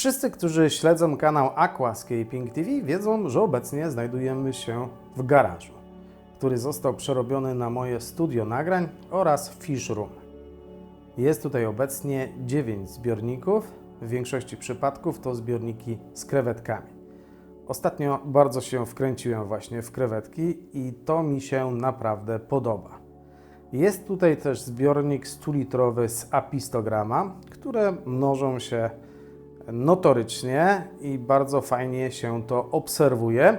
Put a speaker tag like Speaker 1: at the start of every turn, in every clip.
Speaker 1: Wszyscy, którzy śledzą kanał Aquascaping TV, wiedzą, że obecnie znajdujemy się w garażu, który został przerobiony na moje studio nagrań oraz fish room. Jest tutaj obecnie 9 zbiorników, w większości przypadków to zbiorniki z krewetkami. Ostatnio bardzo się wkręciłem właśnie w krewetki i to mi się naprawdę podoba. Jest tutaj też zbiornik 100-litrowy z apistograma, które mnożą się notorycznie i bardzo fajnie się to obserwuje.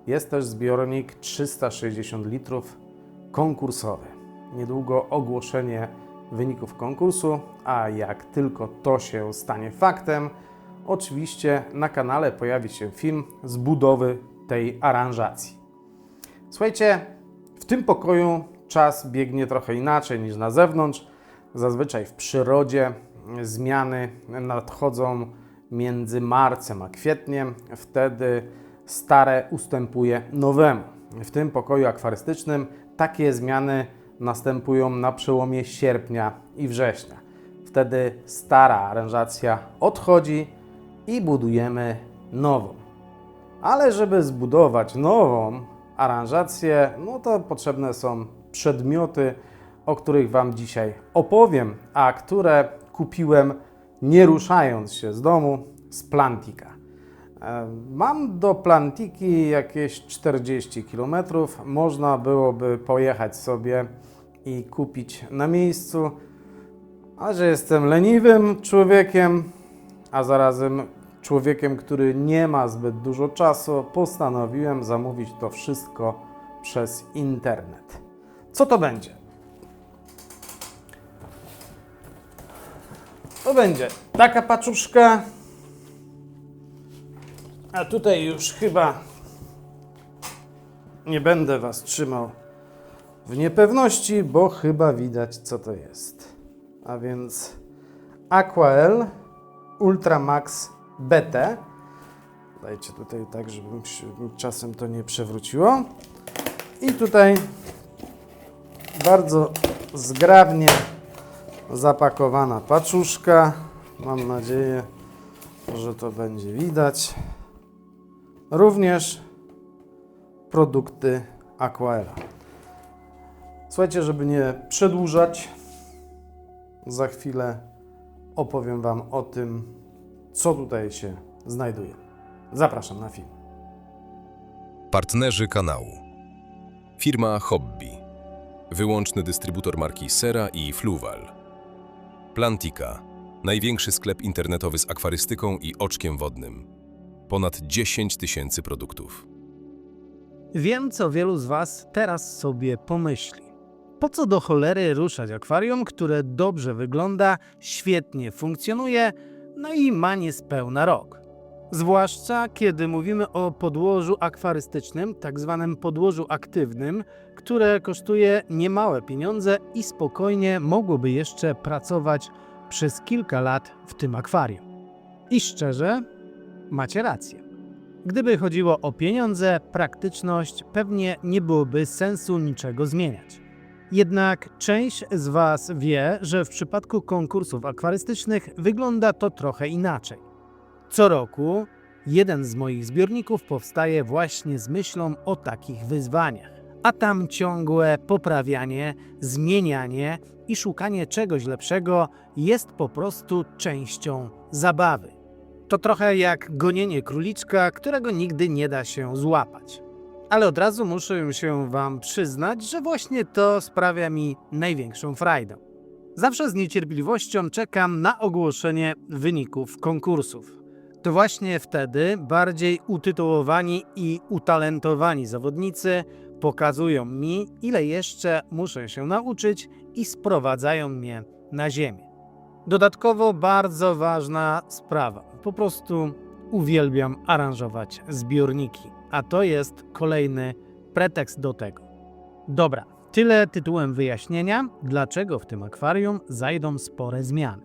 Speaker 1: Jest też zbiornik 360 litrów konkursowy. Niedługo ogłoszenie wyników konkursu, a jak tylko to się stanie faktem, oczywiście na kanale pojawi się film z budowy tej aranżacji. Słuchajcie, w tym pokoju czas biegnie trochę inaczej niż na zewnątrz. Zazwyczaj w przyrodzie zmiany nadchodzą między marcem a kwietniem. Wtedy stare ustępuje nowemu. W tym pokoju akwarystycznym takie zmiany następują na przełomie sierpnia i września. Wtedy stara aranżacja odchodzi i budujemy nową. Ale żeby zbudować nową aranżację, no to potrzebne są przedmioty, o których Wam dzisiaj opowiem, a które kupiłem nie ruszając się z domu z Plantika. Mam do Plantiki jakieś 40 km. Można byłoby pojechać sobie i kupić na miejscu, a że jestem leniwym człowiekiem, a zarazem człowiekiem, który nie ma zbyt dużo czasu, postanowiłem zamówić to wszystko przez internet. Co to będzie? To będzie taka paczuszka, a tutaj już chyba nie będę Was trzymał w niepewności, bo chyba widać, co to jest. A więc Aquael Ultra Max BT. Dajcie tutaj tak, żeby czasem to nie przewróciło. I tutaj bardzo zgrabnie zapakowana paczuszka. Mam nadzieję, że to będzie widać. Również produkty Aquaela. Słuchajcie, żeby nie przedłużać, za chwilę opowiem Wam o tym, co tutaj się znajduje. Zapraszam na film.
Speaker 2: Partnerzy kanału. Firma Hobby. Wyłączny dystrybutor marki Sera i Fluval. Plantika. Największy sklep internetowy z akwarystyką i oczkiem wodnym. Ponad 10 000 produktów.
Speaker 3: Wiem, co wielu z Was teraz sobie pomyśli. Po co do cholery ruszać akwarium, które dobrze wygląda, świetnie funkcjonuje, no i ma niespełna rok? Zwłaszcza kiedy mówimy o podłożu akwarystycznym, tak zwanym podłożu aktywnym, które kosztuje niemałe pieniądze i spokojnie mogłoby jeszcze pracować przez kilka lat w tym akwarium. I szczerze, macie rację. Gdyby chodziło o pieniądze, praktyczność, pewnie nie byłoby sensu niczego zmieniać. Jednak część z Was wie, że w przypadku konkursów akwarystycznych wygląda to trochę inaczej. Co roku jeden z moich zbiorników powstaje właśnie z myślą o takich wyzwaniach, a tam ciągłe poprawianie, zmienianie i szukanie czegoś lepszego jest po prostu częścią zabawy. To trochę jak gonienie króliczka, którego nigdy nie da się złapać. Ale od razu muszę się Wam przyznać, że właśnie to sprawia mi największą frajdę. Zawsze z niecierpliwością czekam na ogłoszenie wyników konkursów. To właśnie wtedy bardziej utytułowani i utalentowani zawodnicy pokazują mi, ile jeszcze muszę się nauczyć i sprowadzają mnie na ziemię. Dodatkowo bardzo ważna sprawa. Po prostu uwielbiam aranżować zbiorniki, a to jest kolejny pretekst do tego. Dobra, tyle tytułem wyjaśnienia, dlaczego w tym akwarium zajdą spore zmiany.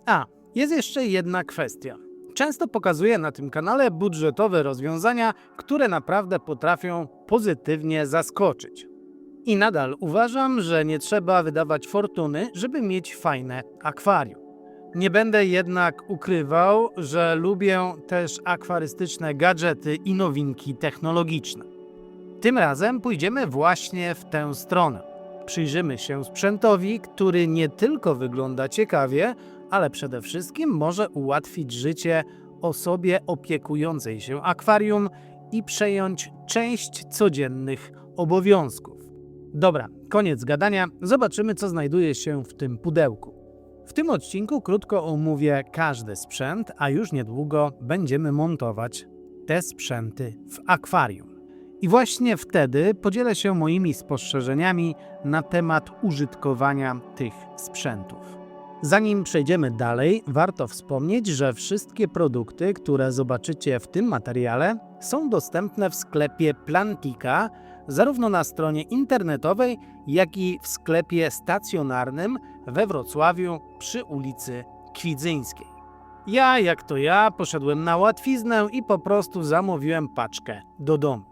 Speaker 3: A, jest jeszcze jedna kwestia. Często pokazuję na tym kanale budżetowe rozwiązania, które naprawdę potrafią pozytywnie zaskoczyć. I nadal uważam, że nie trzeba wydawać fortuny, żeby mieć fajne akwarium. Nie będę jednak ukrywał, że lubię też akwarystyczne gadżety i nowinki technologiczne. Tym razem pójdziemy właśnie w tę stronę. Przyjrzymy się sprzętowi, który nie tylko wygląda ciekawie, ale przede wszystkim może ułatwić życie osobie opiekującej się akwarium i przejąć część codziennych obowiązków. Dobra, koniec gadania. Zobaczymy, co znajduje się w tym pudełku. W tym odcinku krótko omówię każdy sprzęt, a już niedługo będziemy montować te sprzęty w akwarium. I właśnie wtedy podzielę się moimi spostrzeżeniami na temat użytkowania tych sprzętów. Zanim przejdziemy dalej, warto wspomnieć, że wszystkie produkty, które zobaczycie w tym materiale, są dostępne w sklepie Plantika, zarówno na stronie internetowej, jak i w sklepie stacjonarnym we Wrocławiu przy ulicy Kwidzyńskiej. Ja poszedłem na łatwiznę i po prostu zamówiłem paczkę do domu.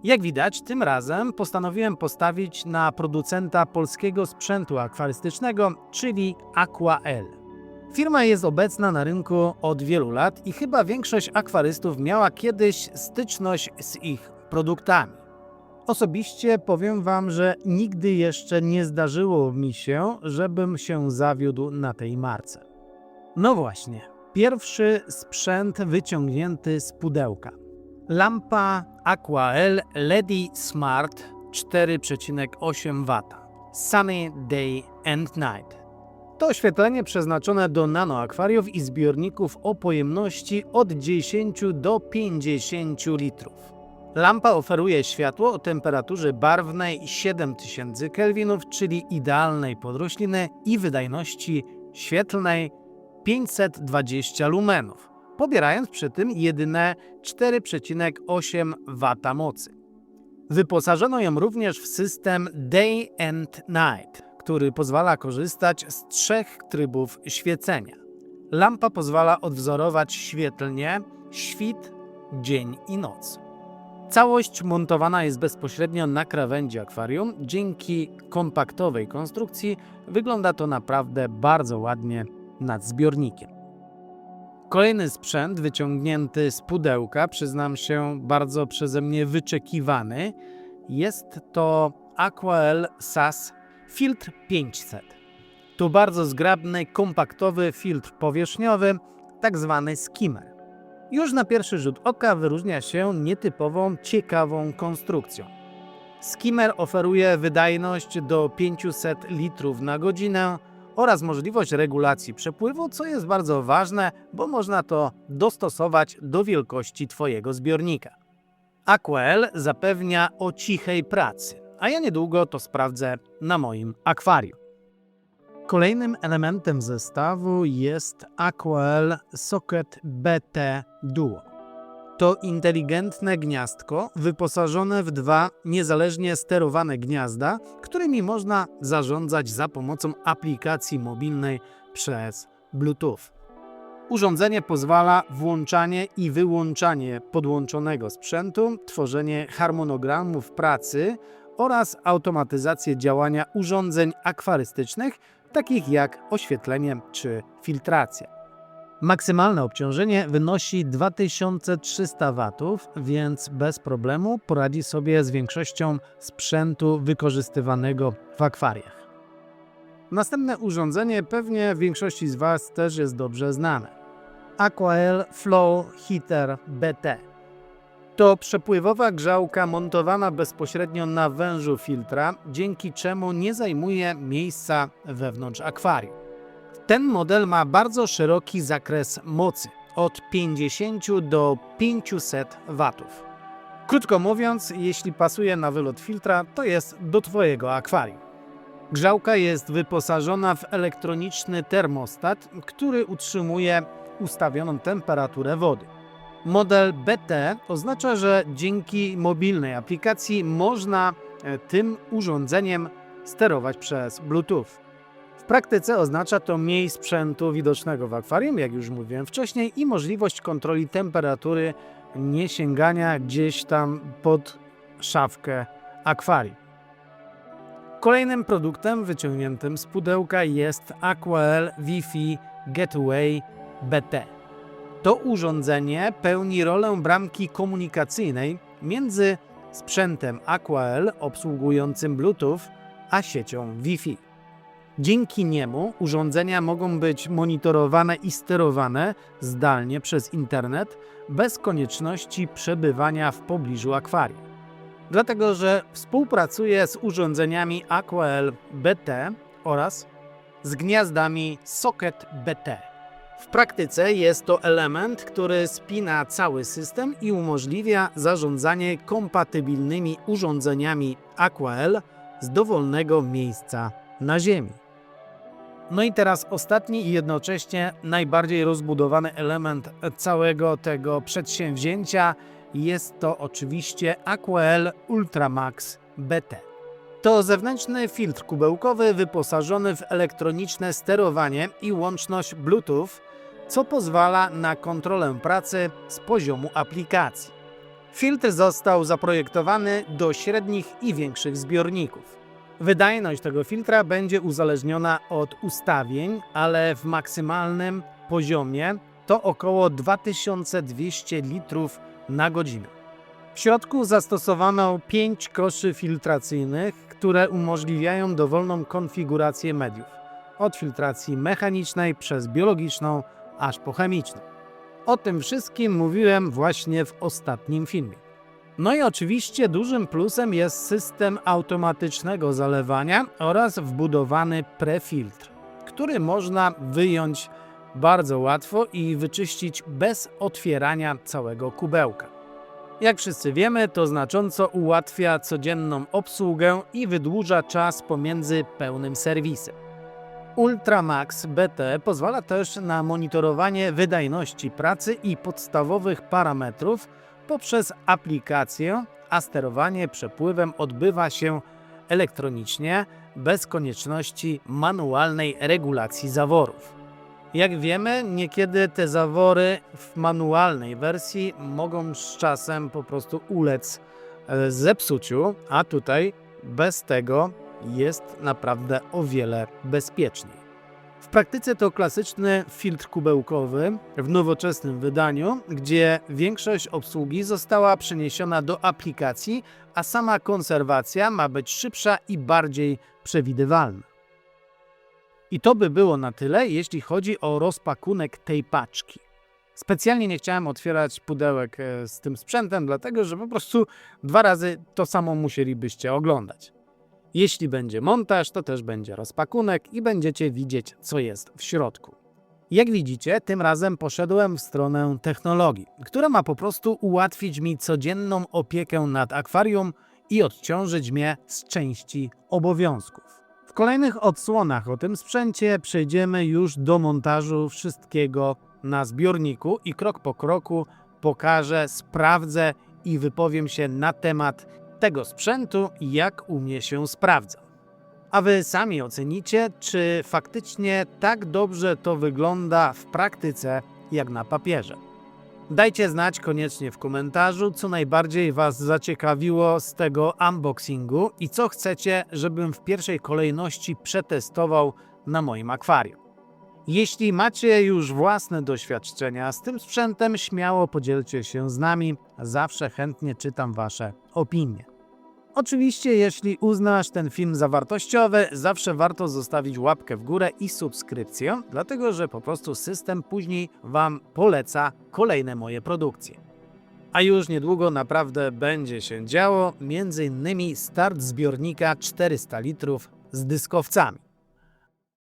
Speaker 3: Jak widać, tym razem postanowiłem postawić na producenta polskiego sprzętu akwarystycznego, czyli AquaL. Firma jest obecna na rynku od wielu lat i chyba większość akwarystów miała kiedyś styczność z ich produktami. Osobiście powiem Wam, że nigdy jeszcze nie zdarzyło mi się, żebym się zawiódł na tej marce. No właśnie, pierwszy sprzęt wyciągnięty z pudełka. Lampa AquaL LED Smart 4,8 W. Sunny Day and Night. To oświetlenie przeznaczone do nanoakwariów i zbiorników o pojemności od 10 do 50 litrów. Lampa oferuje światło o temperaturze barwnej 7000 kelwinów, czyli idealnej pod rośliny i wydajności świetlnej 520 lumenów, pobierając przy tym jedyne 4,8 W mocy. Wyposażono ją również w system Day and Night, który pozwala korzystać z 3 trybów świecenia. Lampa pozwala odwzorować świetlnie świt, dzień i noc. Całość montowana jest bezpośrednio na krawędzi akwarium. Dzięki kompaktowej konstrukcji wygląda to naprawdę bardzo ładnie nad zbiornikiem. Kolejny sprzęt wyciągnięty z pudełka, przyznam się, bardzo przeze mnie wyczekiwany, jest to AquaL SAS Filtr 500. To bardzo zgrabny, kompaktowy filtr powierzchniowy, tak zwany skimmer. Już na pierwszy rzut oka wyróżnia się nietypową, ciekawą konstrukcją. Skimmer oferuje wydajność do 500 litrów na godzinę oraz możliwość regulacji przepływu, co jest bardzo ważne, bo można to dostosować do wielkości Twojego zbiornika. AquaL zapewnia o cichej pracy, a ja niedługo to sprawdzę na moim akwarium. Kolejnym elementem zestawu jest AquaL Socket BT Duo. To inteligentne gniazdko wyposażone w 2 niezależnie sterowane gniazda, którymi można zarządzać za pomocą aplikacji mobilnej przez Bluetooth. Urządzenie pozwala włączanie i wyłączanie podłączonego sprzętu, tworzenie harmonogramów pracy oraz automatyzację działania urządzeń akwarystycznych, takich jak oświetlenie czy filtracja. Maksymalne obciążenie wynosi 2300 W, więc bez problemu poradzi sobie z większością sprzętu wykorzystywanego w akwariach. Następne urządzenie pewnie większości z Was też jest dobrze znane. AquaL Flow Heater BT. To przepływowa grzałka montowana bezpośrednio na wężu filtra, dzięki czemu nie zajmuje miejsca wewnątrz akwarium. Ten model ma bardzo szeroki zakres mocy, od 50 do 500 W. Krótko mówiąc, jeśli pasuje na wylot filtra, to jest do Twojego akwarium. Grzałka jest wyposażona w elektroniczny termostat, który utrzymuje ustawioną temperaturę wody. Model BT oznacza, że dzięki mobilnej aplikacji można tym urządzeniem sterować przez Bluetooth. W praktyce oznacza to mniej sprzętu widocznego w akwarium, jak już mówiłem wcześniej, i możliwość kontroli temperatury, nie sięgania gdzieś tam pod szafkę akwarium. Kolejnym produktem wyciągniętym z pudełka jest AquaL Wi-Fi Gateway BT. To urządzenie pełni rolę bramki komunikacyjnej między sprzętem AquaL obsługującym Bluetooth a siecią Wi-Fi. Dzięki niemu urządzenia mogą być monitorowane i sterowane zdalnie przez internet bez konieczności przebywania w pobliżu akwarium. Dlatego, że współpracuje z urządzeniami AquaL BT oraz z gniazdami Socket BT. W praktyce jest to element, który spina cały system i umożliwia zarządzanie kompatybilnymi urządzeniami AquaL z dowolnego miejsca na Ziemi. No i teraz ostatni i jednocześnie najbardziej rozbudowany element całego tego przedsięwzięcia jest to oczywiście AquaL UltraMax BT. To zewnętrzny filtr kubełkowy wyposażony w elektroniczne sterowanie i łączność Bluetooth, co pozwala na kontrolę pracy z poziomu aplikacji. Filtr został zaprojektowany do średnich i większych zbiorników. Wydajność tego filtra będzie uzależniona od ustawień, ale w maksymalnym poziomie to około 2200 litrów na godzinę. W środku zastosowano 5 koszy filtracyjnych, które umożliwiają dowolną konfigurację mediów, od filtracji mechanicznej przez biologiczną aż po chemiczną. O tym wszystkim mówiłem właśnie w ostatnim filmie. No i oczywiście dużym plusem jest system automatycznego zalewania oraz wbudowany prefiltr, który można wyjąć bardzo łatwo i wyczyścić bez otwierania całego kubełka. Jak wszyscy wiemy, to znacząco ułatwia codzienną obsługę i wydłuża czas pomiędzy pełnym serwisem. UltraMax BT pozwala też na monitorowanie wydajności pracy i podstawowych parametrów poprzez aplikację, a sterowanie przepływem odbywa się elektronicznie, bez konieczności manualnej regulacji zaworów. Jak wiemy, niekiedy te zawory w manualnej wersji mogą z czasem po prostu ulec zepsuciu, a tutaj bez tego jest naprawdę o wiele bezpieczniej. W praktyce to klasyczny filtr kubełkowy w nowoczesnym wydaniu, gdzie większość obsługi została przeniesiona do aplikacji, a sama konserwacja ma być szybsza i bardziej przewidywalna. I to by było na tyle, jeśli chodzi o rozpakunek tej paczki. Specjalnie nie chciałem otwierać pudełek z tym sprzętem, dlatego że po prostu 2 razy to samo musielibyście oglądać. Jeśli będzie montaż, to też będzie rozpakunek i będziecie widzieć, co jest w środku. Jak widzicie, tym razem poszedłem w stronę technologii, która ma po prostu ułatwić mi codzienną opiekę nad akwarium i odciążyć mnie z części obowiązków. W kolejnych odsłonach o tym sprzęcie przejdziemy już do montażu wszystkiego na zbiorniku i krok po kroku pokażę, sprawdzę i wypowiem się na temat tego sprzętu i jak u mnie się sprawdza. A wy sami ocenicie, czy faktycznie tak dobrze to wygląda w praktyce jak na papierze. Dajcie znać koniecznie w komentarzu, co najbardziej was zaciekawiło z tego unboxingu i co chcecie, żebym w pierwszej kolejności przetestował na moim akwarium. Jeśli macie już własne doświadczenia z tym sprzętem, śmiało podzielcie się z nami, zawsze chętnie czytam wasze opinie. Oczywiście, jeśli uznasz ten film za wartościowy, zawsze warto zostawić łapkę w górę i subskrypcję, dlatego że po prostu system później wam poleca kolejne moje produkcje. A już niedługo naprawdę będzie się działo, m.in. start zbiornika 400 litrów z dyskowcami.